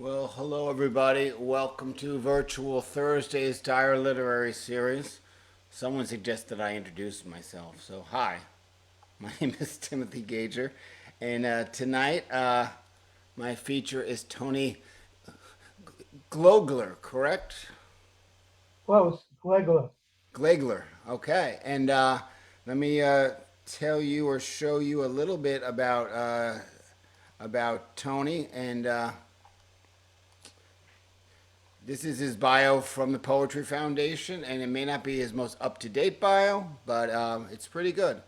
Well, hello everybody. Welcome to Virtual Thursday's Dire Literary Series. Someone suggested I introduce myself, so hi. My name is Timothy Gager, and tonight my feature is Tony Gloeggler, correct? Close, Gloeggler. Gloeggler, okay. And let me tell you or show you a little bit about Tony and. This is his bio from the Poetry Foundation, and it may not be his most up to date bio, but it's pretty good.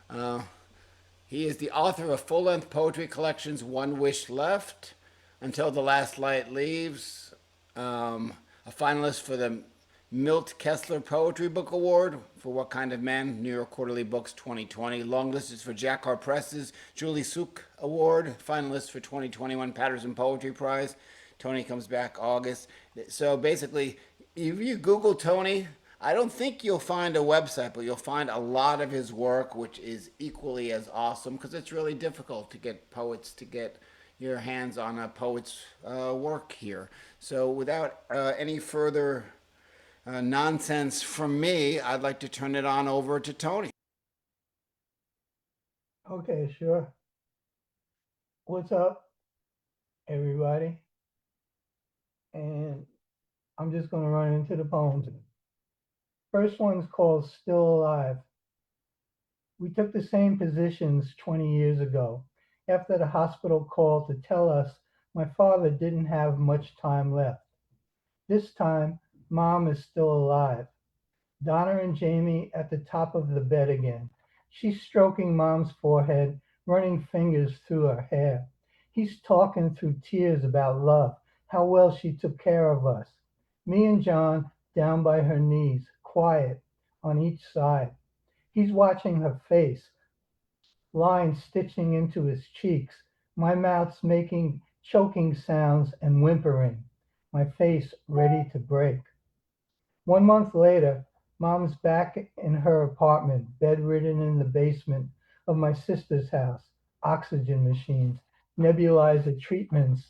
Uh, he is the author of full length poetry collections One Wish Left, Until the Last Light Leaves, a finalist for the Milt Kessler Poetry Book Award for What Kind of Man, New York Quarterly Books 2020. Longlisted for Jacquard Press's Julie Suk Award, finalist for 2021 Paterson Poetry Prize. Tony comes back August. So basically, if you Google Tony, I don't think you'll find a website, but you'll find a lot of his work, which is equally as awesome because it's really difficult to get poets to get your hands on a poet's work here. So without any further nonsense from me, I'd like to turn it on over to Tony. Okay, sure. What's up, everybody? And I'm just going to run into the poems. First one's called Still Alive. We took the same positions 20 years ago after the hospital called to tell us my father didn't have much time left. This time, mom is still alive. Donna and Jamie at the top of the bed again. She's stroking mom's forehead, running fingers through her hair. He's talking through tears about love, how well she took care of us. Me and John down by her knees, quiet, on each side. He's watching her face, lines stitching into his cheeks, my mouth's making choking sounds and whimpering, my face ready to break. 1 month later, mom's back in her apartment, bedridden in the basement of my sister's house, oxygen machines, nebulizer treatments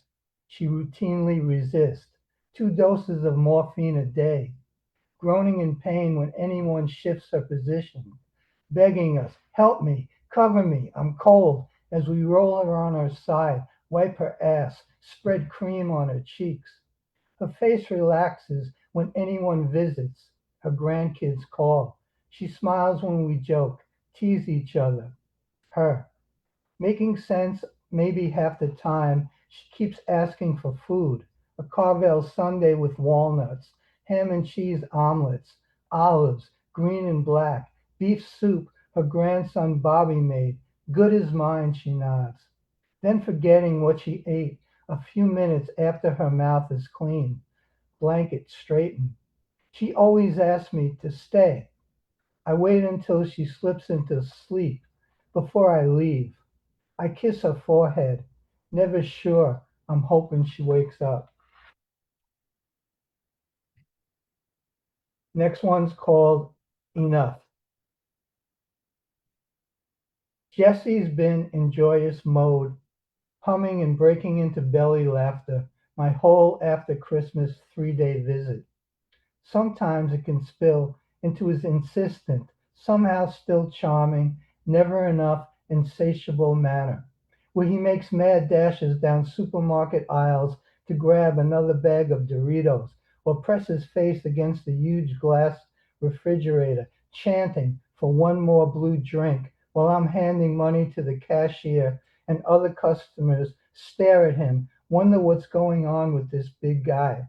she routinely resists, 2 doses of morphine a day, groaning in pain when anyone shifts her position, begging us, help me, cover me, I'm cold, as we roll her on her side, wipe her ass, spread cream on her cheeks. Her face relaxes when anyone visits, her grandkids call. She smiles when we joke, tease each other. Her, making sense maybe half the time, she keeps asking for food. A Carvel sundae with walnuts, ham and cheese omelets, olives, green and black, beef soup her grandson Bobby made. Good as mine, she nods. Then forgetting what she ate a few minutes after her mouth is clean, blanket straightened. She always asks me to stay. I wait until she slips into sleep before I leave. I kiss her forehead, never sure. I'm hoping she wakes up. Next one's called Enough. Jesse's been in joyous mode, humming and breaking into belly laughter my whole after Christmas 3 day visit. Sometimes it can spill into his insistent, somehow still charming, never enough, insatiable manner, where he makes mad dashes down supermarket aisles to grab another bag of Doritos or press his face against the huge glass refrigerator, chanting for one more blue drink while I'm handing money to the cashier and other customers stare at him, wonder what's going on with this big guy.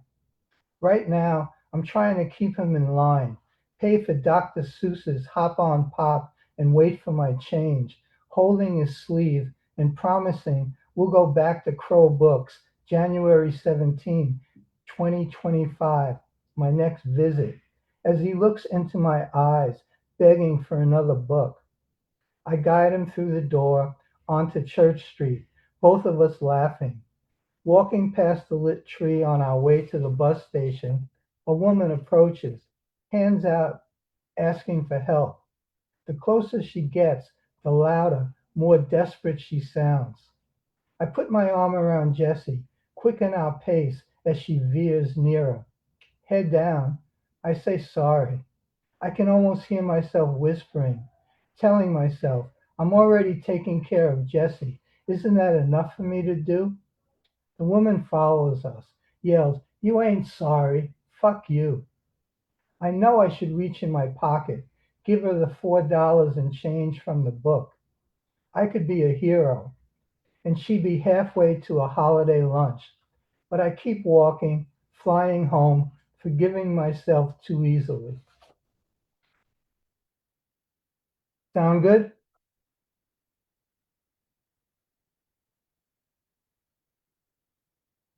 Right now, I'm trying to keep him in line, pay for Dr. Seuss's Hop on Pop and wait for my change, holding his sleeve and promising we'll go back to Crow Books January 17, 2025, my next visit, as he looks into my eyes, begging for another book. I guide him through the door onto Church Street, both of us laughing. Walking past the lit tree on our way to the bus station, a woman approaches, hands out, asking for help. The closer she gets, the louder, more desperate she sounds. I put my arm around Jessie, quicken our pace as she veers nearer. Head down, I say sorry. I can almost hear myself whispering, telling myself, I'm already taking care of Jessie. Isn't that enough for me to do? The woman follows us, yells, You ain't sorry. Fuck you. I know I should reach in my pocket, give her the $4 and change from the book. I could be a hero, and she'd be halfway to a holiday lunch. But I keep walking, flying home, forgiving myself too easily. Sound good?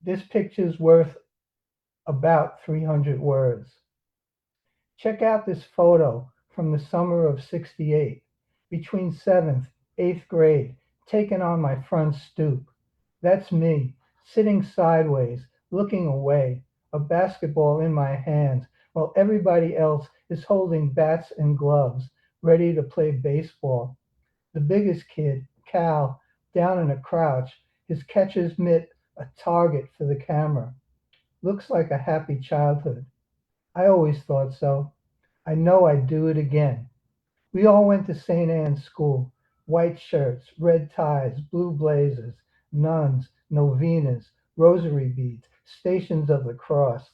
This picture's worth about 300 words. Check out this photo from the summer of '68, between 7th, 8th grade, taken on my front stoop. That's me, sitting sideways, looking away, a basketball in my hands, while everybody else is holding bats and gloves, ready to play baseball. The biggest kid, Cal, down in a crouch, his catcher's mitt a target for the camera. Looks like a happy childhood. I always thought so. I know I'd do it again. We all went to St. Anne's School. White shirts, red ties, blue blazers, nuns, novenas, rosary beads, stations of the cross.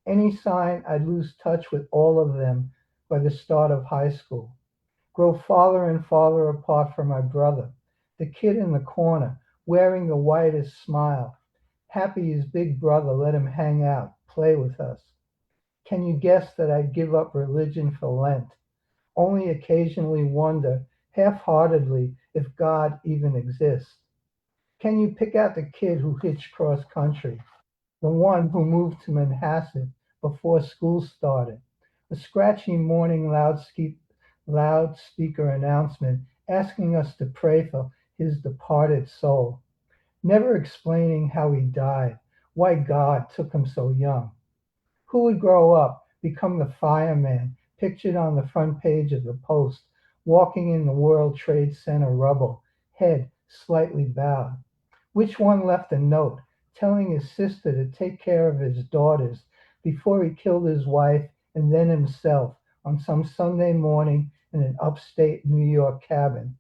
Any sign I'd lose touch with all of them by the start of high school. Grow farther and farther apart from my brother, the kid in the corner, wearing the whitest smile. Happy his big brother let him hang out, play with us. Can you guess that I'd give up religion for Lent? Only occasionally wonder, half-heartedly, if God even exists. Can you pick out the kid who hitched cross country? The one who moved to Manhasset before school started? A scratchy morning loudspeaker announcement asking us to pray for his departed soul. Never explaining how he died, why God took him so young. Who would grow up, become the fireman pictured on the front page of the Post, walking in the World Trade Center rubble, head slightly bowed? Which one left a note telling his sister to take care of his daughters before he killed his wife and then himself on some Sunday morning in an upstate New York cabin?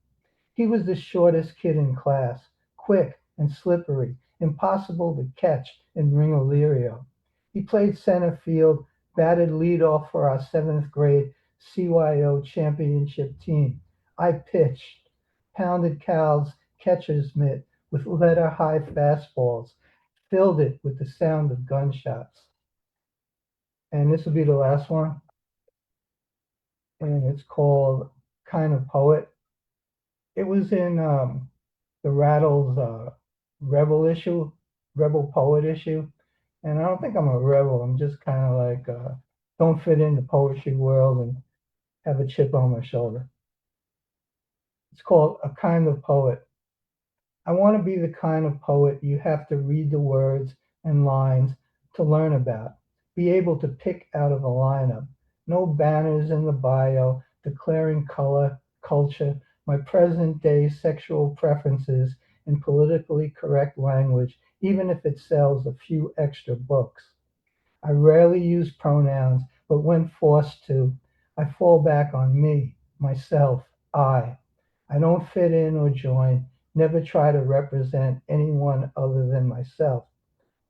He was the shortest kid in class, quick and slippery, impossible to catch in Ringolero. He played center field, batted leadoff for our seventh grade CYO championship team. I pitched, pounded Cal's catcher's mitt with letter-high fastballs, filled it with the sound of gunshots. And this will be the last one, and it's called Kind of Poet. It was in the Rattles Rebel issue, Rebel Poet issue. And I don't think I'm a rebel. I'm just kind of like, don't fit in the poetry world and have a chip on my shoulder. It's called A Kind of Poet. I want to be the kind of poet you have to read the words and lines to learn about, be able to pick out of a lineup. No banners in the bio declaring color, culture, my present day sexual preferences in politically correct language, even if it sells a few extra books. I rarely use pronouns, but when forced to, I fall back on me, myself, I. I don't fit in or join, never try to represent anyone other than myself.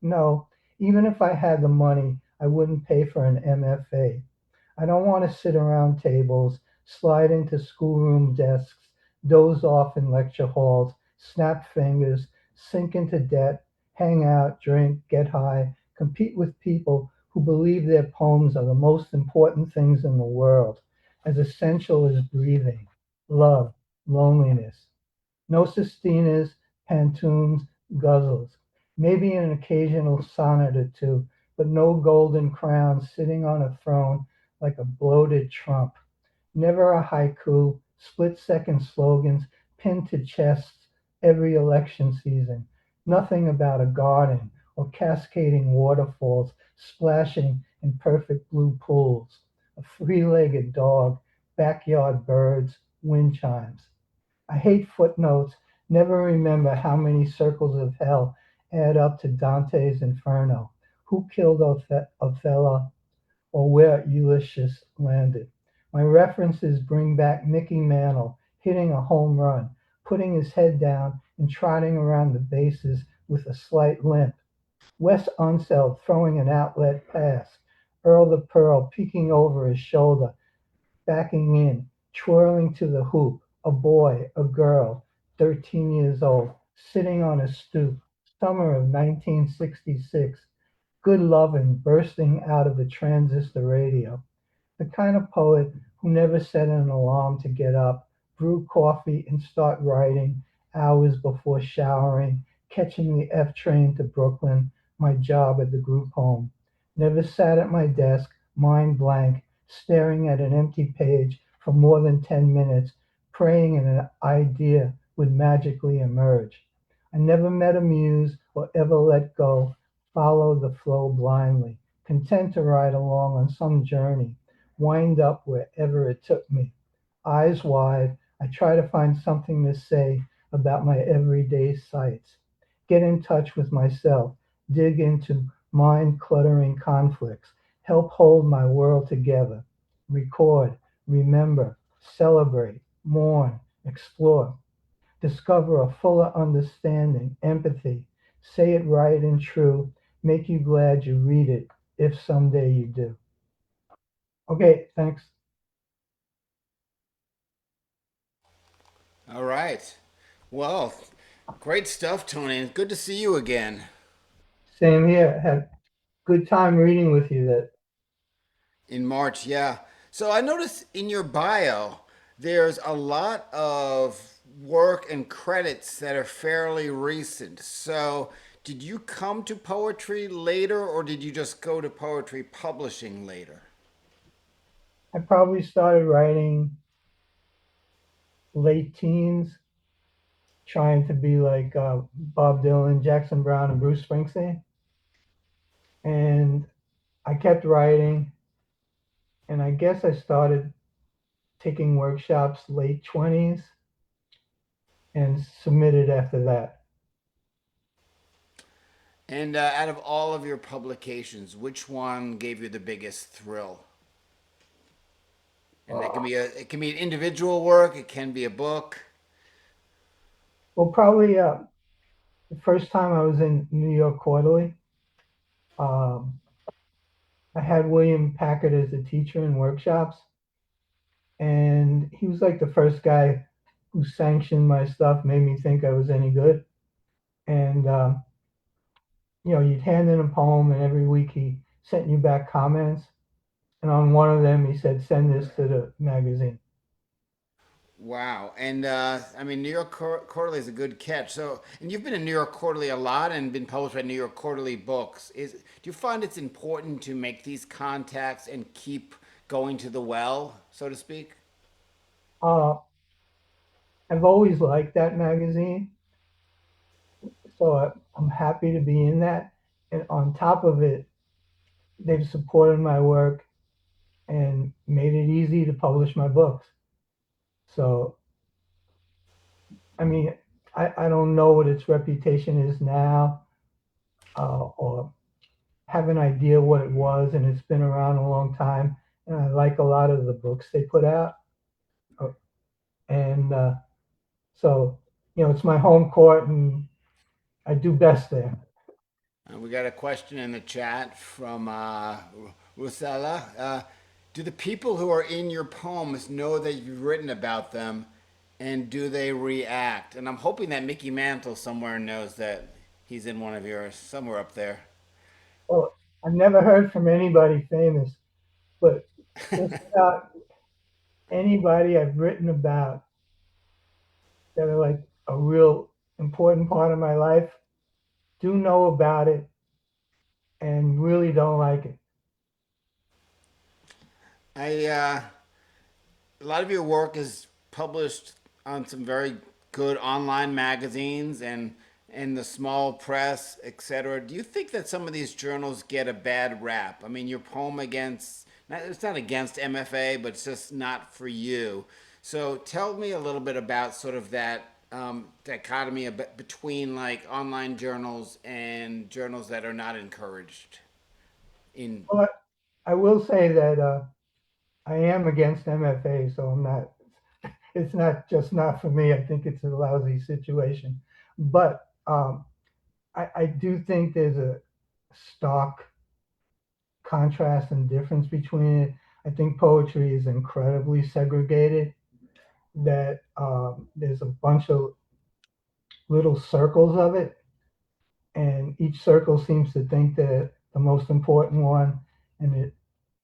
No, even if I had the money, I wouldn't pay for an MFA. I don't want to sit around tables, slide into schoolroom desks, doze off in lecture halls, snap fingers, sink into debt, hang out, drink, get high, compete with people who believe their poems are the most important things in the world, as essential as breathing, love, loneliness. No sestinas, pantoums, guzzles. Maybe an occasional sonnet or two, but no golden crown sitting on a throne like a bloated Trump. Never a haiku, split-second slogans pinned to chests every election season. Nothing about a garden or cascading waterfalls splashing in perfect blue pools. A three-legged dog, backyard birds, wind chimes. I hate footnotes, never remember how many circles of hell add up to Dante's Inferno. Who killed Othello, or where Ulysses landed? My references bring back Mickey Mantle hitting a home run, putting his head down and trotting around the bases with a slight limp. Wes Unseld throwing an outlet pass. Earl the Pearl peeking over his shoulder, backing in, twirling to the hoop. A boy, a girl, 13 years old, sitting on a stoop. Summer of 1966. Good lovin' bursting out of the transistor radio. The kind of poet who never set an alarm to get up, brew coffee, and start writing hours before showering, catching the F train to Brooklyn, my job at the group home. Never sat at my desk, mind blank, staring at an empty page for more than 10 minutes, praying an idea would magically emerge. I never met a muse or ever let go, follow the flow blindly, content to ride along on some journey, wind up wherever it took me. Eyes wide, I try to find something to say about my everyday sights. Get in touch with myself, dig into mind cluttering conflicts, help hold my world together. Record, remember, celebrate, mourn, explore, discover a fuller understanding, empathy, say it right and true, make you glad you read it, if someday you do. Okay, thanks. All right. Well, great stuff, Tony. And good to see you again. Same here. Had good time reading with you that In March, yeah. So I noticed in your bio, there's a lot of work and credits that are fairly recent. So did you come to poetry later, or did you just go to poetry publishing later? I probably started writing late teens, trying to be like Bob Dylan, Jackson Brown, and Bruce Springsteen. And I kept writing, and I guess I started taking workshops late 20s and submitted after that. And out of all of your publications, which one gave you the biggest thrill? And that can be an individual work, it can be a book. Well, probably the first time I was in New York Quarterly, um, I had William Packard as a teacher in workshops, and he was like the first guy who sanctioned my stuff, made me think I was any good. And you'd hand in a poem, and every week he sent you back comments. And on one of them, he said, "Send this to the magazine." Wow. And I mean, New York Quarterly is a good catch. So, and you've been in New York Quarterly a lot and been published by New York Quarterly Books. Do you find it's important to make these contacts and keep going to the well, so to speak? Uh, I've always liked that magazine, so I'm happy to be in that. And on top of it, they've supported my work and made it easy to publish my books. So, I mean, I don't know what its reputation is now, or have an idea what it was, and it's been around a long time. And I like a lot of the books they put out. Uh, And so, it's my home court, and I do best there. We got a question in the chat from Rusella. Do the people who are in your poems know that you've written about them, and do they react? And I'm hoping that Mickey Mantle somewhere knows that he's in one of yours, somewhere up there. Well, I've never heard from anybody famous, but just about anybody I've written about that are like a real important part of my life do know about it and really don't like it. A lot of your work is published on some very good online magazines and the small press, etc. Do you think that some of these journals get a bad rap? I mean, your poem against, it's not against MFA, but it's just not for you. So tell me a little bit about sort of that dichotomy between like online journals and journals that are not encouraged in. Well, I will say that I am against MFA, so I'm not. It's not just not for me. I think it's a lousy situation, but I do think there's a stark contrast and difference between it. I think poetry is incredibly segregated. That there's a bunch of little circles of it, and each circle seems to think that the most important one, and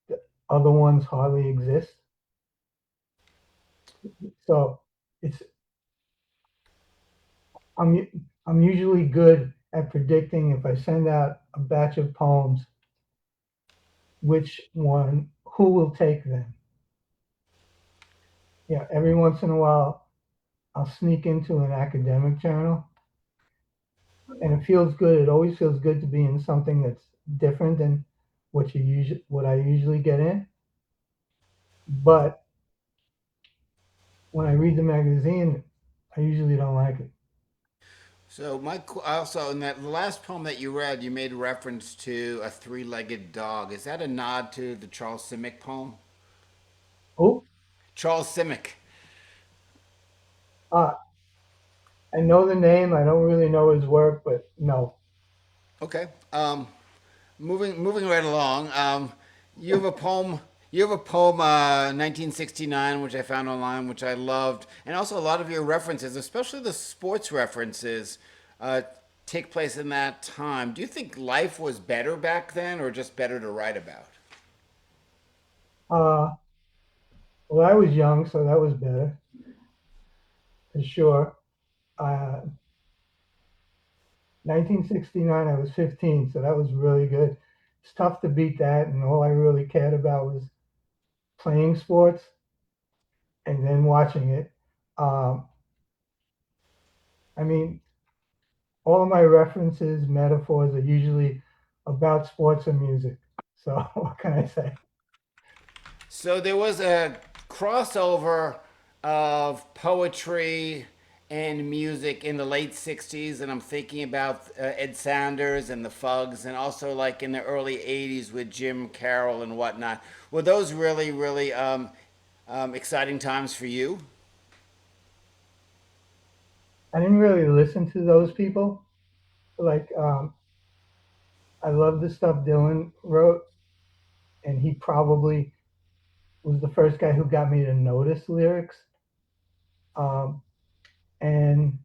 the other ones hardly exist. So it's I'm I'm usually good at predicting if I send out a batch of poems, who will take them. Yeah, every once in a while I'll sneak into an academic journal, and it feels good. It always feels good to be in something that's different than what I usually get in. But when I read the magazine, I usually don't like it. So also in that the last poem that you read, you made reference to a three-legged dog. Is that a nod to the Charles Simic poem? Oh, Charles Simic. uh, I know the name. I don't really know his work, but no. Okay. Moving right along. You have a poem. You have a poem, 1969, which I found online, which I loved, and also a lot of your references, especially the sports references, uh, take place in that time. Do you think life was better back then, or just better to write about? Uh, well, I was young, so that was better for sure. Uh, 1969, I was 15, so that was really good. It's tough to beat that, and all I really cared about was playing sports and then watching it. Um, I mean, all of my references, metaphors are usually about sports and music. So what can I say? So there was a crossover of poetry and music in the late 60s, and I'm thinking about Ed Sanders and the Fugs, and also like in the early 80s with Jim Carroll and whatnot. Were those really exciting times for you? I didn't really listen to those people. Like, I love the stuff Dylan wrote, and he probably was the first guy who got me to notice lyrics. Um, and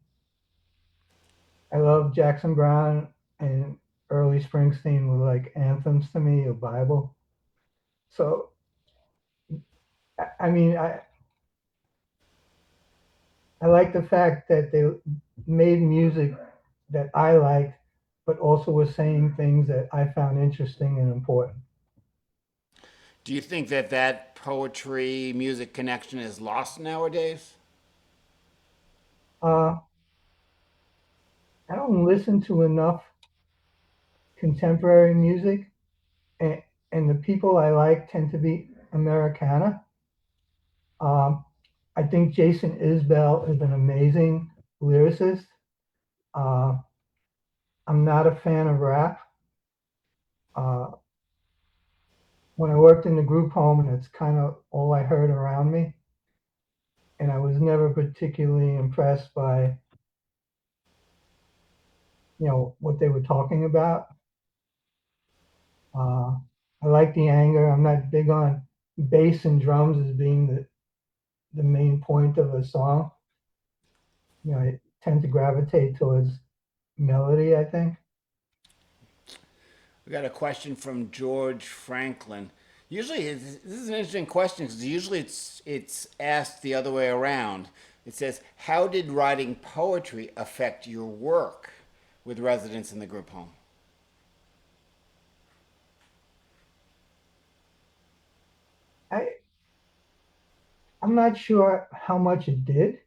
I love Jackson Brown and early Springsteen were like anthems to me, a Bible. So, I mean, I like the fact that they made music that I liked, but also was saying things that I found interesting and important. Do you think that that poetry music connection is lost nowadays? Uh, I don't listen to enough contemporary music, and, and the people I like tend to be Americana. Um, I think Jason Isbell is an amazing lyricist. Uh, I'm not a fan of rap. Uh, when I worked in the group home, and it's kind of all I heard around me, and I was never particularly impressed by what they were talking about. Uh, I like the anger. I'm not big on bass and drums as being the main point of a song. I tend to gravitate towards melody, I think. We got a question from George Franklin. Usually, this is an interesting question because usually it's asked the other way around. It says, "How did writing poetry affect your work with residents in the group home?" I I'm not sure how much it did.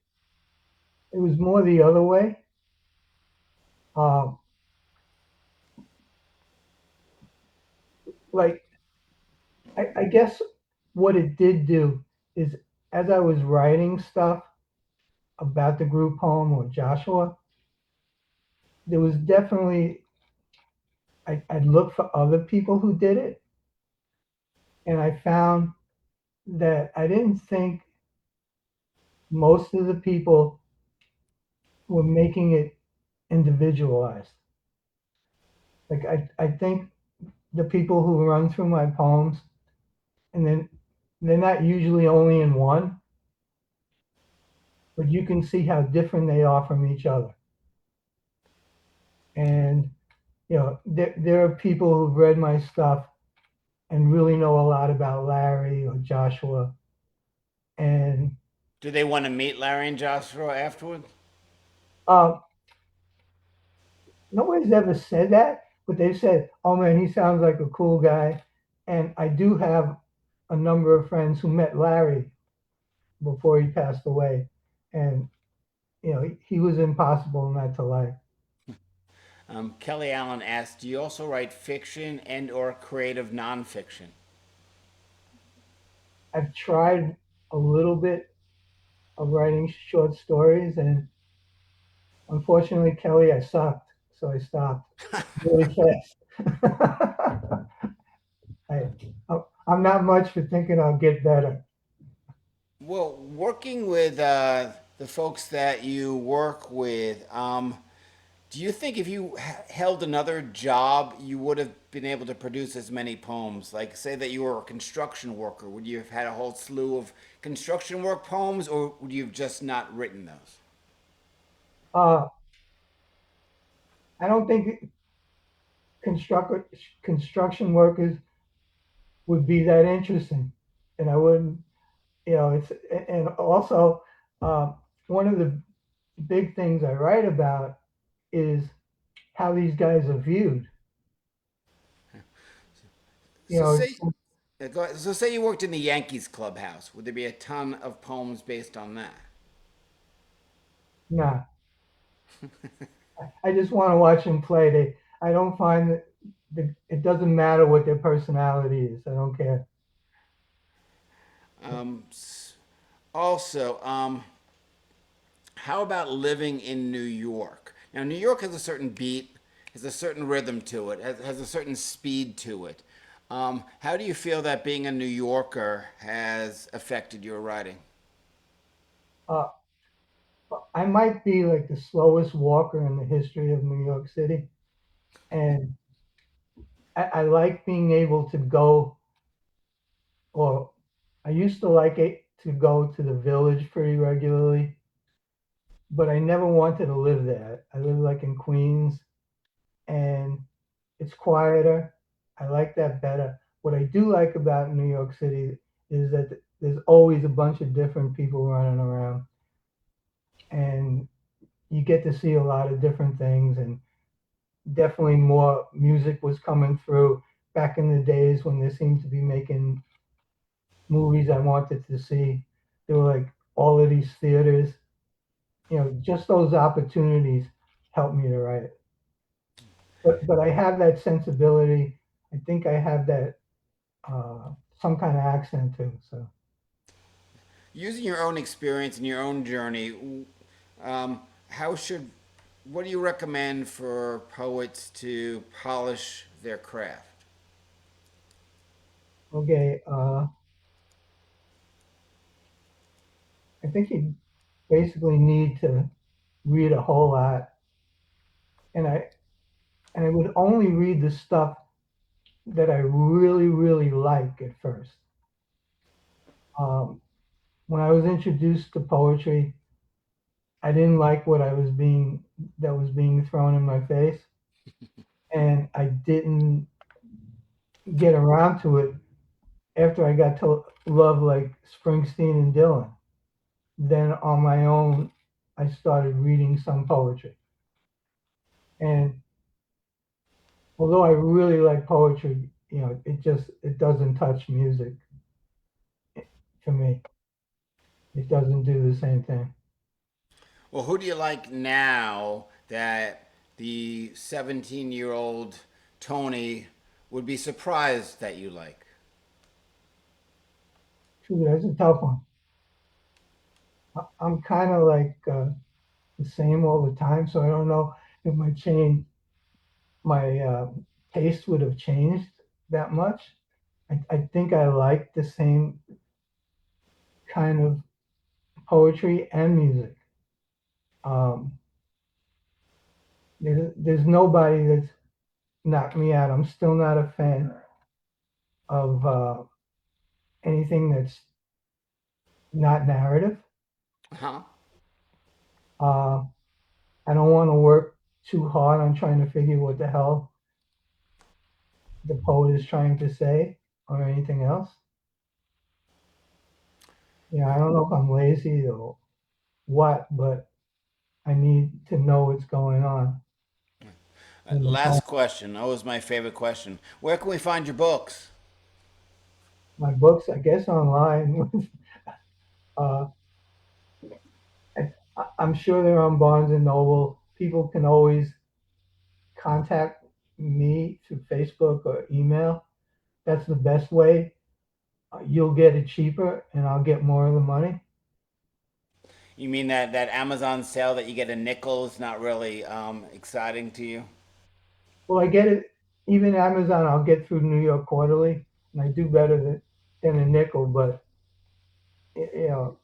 It was more the other way. Um, like I guess what it did do is as I was writing stuff, about the group poem or Joshua, there was definitely, I'd look for other people who did it. And I found that I didn't think most of the people were making it individualized. Like I think the people who run through my poems, and then they're not usually only in one, but you can see how different they are from each other. And there are people who've read my stuff and really know a lot about Larry or Joshua. And Do they want to meet Larry and Joshua afterward? uh, nobody's ever said that, but they've said, "Oh man, he sounds like a cool guy." And I do have a number of friends who met Larry before he passed away, and he was impossible not to like. Kelly Allen asked, "Do you also write fiction and/or creative nonfiction?" I've tried a little bit of writing short stories, and unfortunately, Kelly, I sucked, so I stopped really fast. I, I'm not much for thinking I'll get better. Well, working with the folks that you work with, do you think if you held another job, you would have been able to produce as many poems? Like, say that you were a construction worker, would you have had a whole slew of construction work poems, or would you have just not written those? Uh, I don't think construct, construction workers would be that interesting, and I wouldn't. It's and also uh, one of the big things I write about is how these guys are viewed. You So know, say, so say you worked in the Yankees clubhouse. Would there be a ton of poems based on that? nah, I just want to watch them play. I don't find that it doesn't matter what their personality is. I don't care. Um, Also, how about living in New York? Now, New York has a certain beat, has a certain rhythm to it, has a certain speed to it. How do you feel that being a New Yorker has affected your writing? Uh, I might be like the slowest walker in the history of New York City, and I like being able to go, or I used to like it to go to the village pretty regularly, but I never wanted to live there. I live like in Queens, and it's quieter. I like that better. What I do like about New York City is that there's always a bunch of different people running around, and you get to see a lot of different things. And definitely more music was coming through back in the days when they seemed to be making movies I wanted to see. There were like all of these theaters. Just those opportunities helped me to write. But I have that sensibility. I think I have that some kind of accent too. So Using your own experience and your own journey, how should, what do you recommend for poets to polish their craft? okay, I think you basically need to read a whole lot, and I would only read the stuff that I really really like at first. Um, when I was introduced to poetry, I didn't like what I was being that was being thrown in my face, and I didn't get around to it after I got to love like Springsteen and Dylan. Then on my own, I started reading some poetry, and although I really like poetry, it doesn't touch music for me. It doesn't do the same thing. Well, who do you like now that the 17-year-old Tony would be surprised that you like? True, that's a tough one. I'm kind of like the same all the time, so I don't know if my taste would have changed that much. I think I like the same kind of poetry and music. Um, there's nobody that's knocked me out. I'm still not a fan of anything that's not narrative. Huh? Uh, I don't want to work too hard on trying to figure what the hell the poet is trying to say or anything else. Yeah, I don't know if I'm lazy or what, but I need to know what's going on in the poem. Last question. Always my favorite question. Where can we find your books? My books, I guess, online. uh, I'm sure they're on Barnes and Noble. People can always contact me through Facebook or email. That's the best way. You'll get it cheaper, and I'll get more of the money. You mean that Amazon sale that you get a nickel is not really exciting to you? Well, I get it. Even Amazon, I'll get through New York Quarterly, and I do better than a nickel. But you know,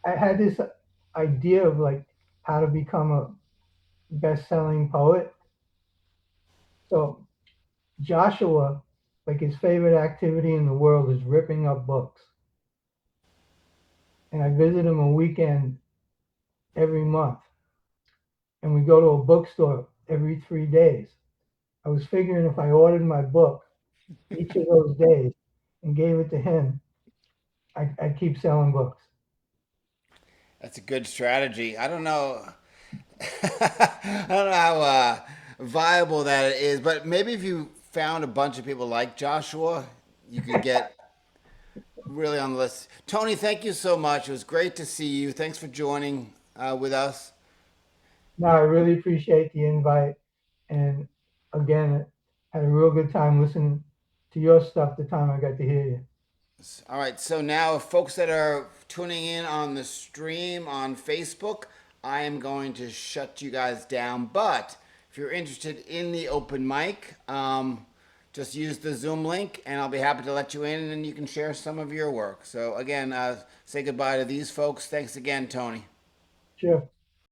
I had this idea of like how to become a best-selling poet. So Joshua, like his favorite activity in the world is ripping up books, and I visit him a weekend every month, and we go to a bookstore every 3 days. I was figuring if I ordered my book each of those days and gave it to him, I'd keep selling books. That's a good strategy. I don't know. I don't know how viable that is, but maybe if you found a bunch of people like Joshua, you could get really on the list. Tony, thank you so much. It was great to see you. Thanks for joining with us. No, I really appreciate the invite. And again, I had a real good time listening to your stuff the time I got to hear you. All right, so now, folks that are tuning in on the stream on Facebook, I am going to shut you guys down. But if you're interested in the open mic, just use the Zoom link and I'll be happy to let you in and you can share some of your work. So, again, say goodbye to these folks. Thanks again, Tony. Sure.